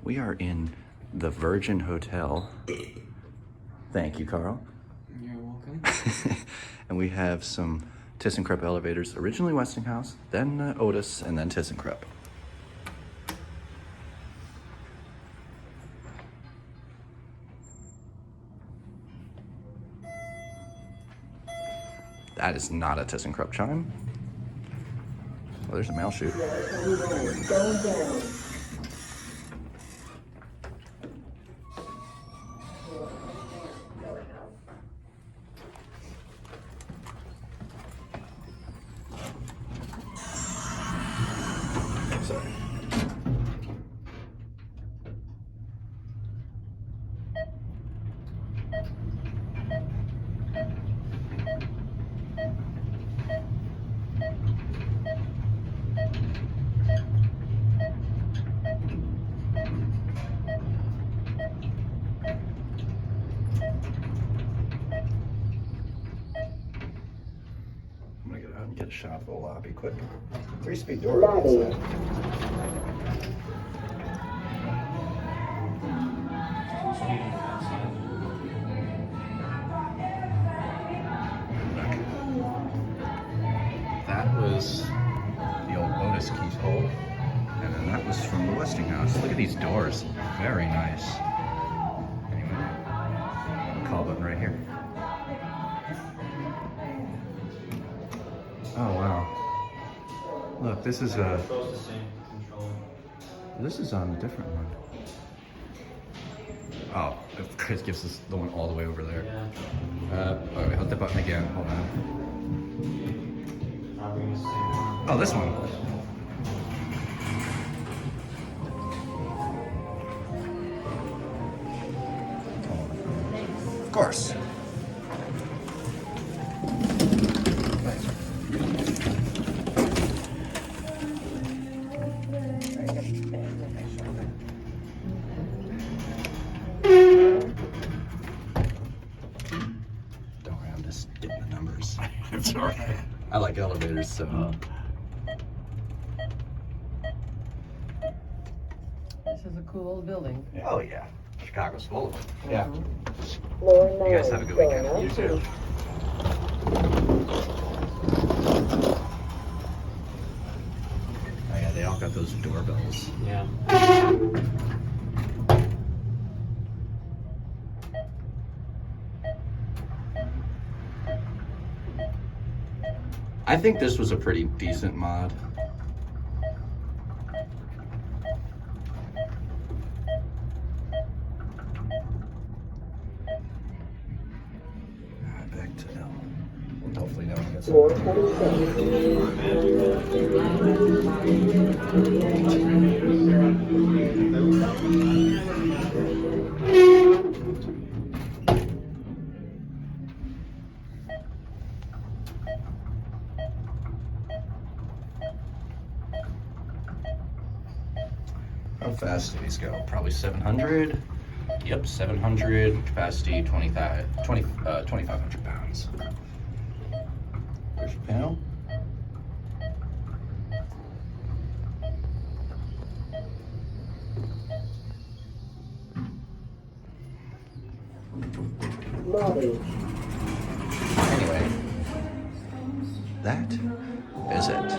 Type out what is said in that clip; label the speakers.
Speaker 1: We are in the Virgin Hotel. Thank you, Carl.
Speaker 2: You're welcome.
Speaker 1: And we have some ThyssenKrupp elevators, originally Westinghouse, then Otis, and then ThyssenKrupp. That is not a ThyssenKrupp chime. Oh, there's a mail chute. Sorry. I'm gonna get out and get a shot of the lobby quick. 3-speed door.
Speaker 3: Lobby.
Speaker 1: That was the old Otis keyhole, and then that was from the Westinghouse. Look at these doors, very nice. Anyway, call button right here. Oh wow! Look, this is a. This is on a different one. Oh, Chris gives us the one all the way over there. Oh, wait, hit the button again. Hold on. Oh, this one. Of course. Don't worry, I'm just getting the numbers. It's alright. I like elevators, so.
Speaker 4: This is a cool old building.
Speaker 1: Oh yeah, Chicago's full of them. Yeah.
Speaker 3: Floor 9.
Speaker 1: You guys have a good weekend.
Speaker 3: going
Speaker 1: You
Speaker 3: up.
Speaker 1: too. Oh yeah, they all got those doorbells.
Speaker 2: Yeah.
Speaker 1: I think this was a pretty decent mod. Back to L. Hopefully no one gets
Speaker 3: Floor
Speaker 1: it.
Speaker 3: 26.
Speaker 1: How fast do these go? Probably 700. Yep, 700. Capacity 2,500 pounds. There's your panel.
Speaker 3: Lobby.
Speaker 1: Anyway, that is it.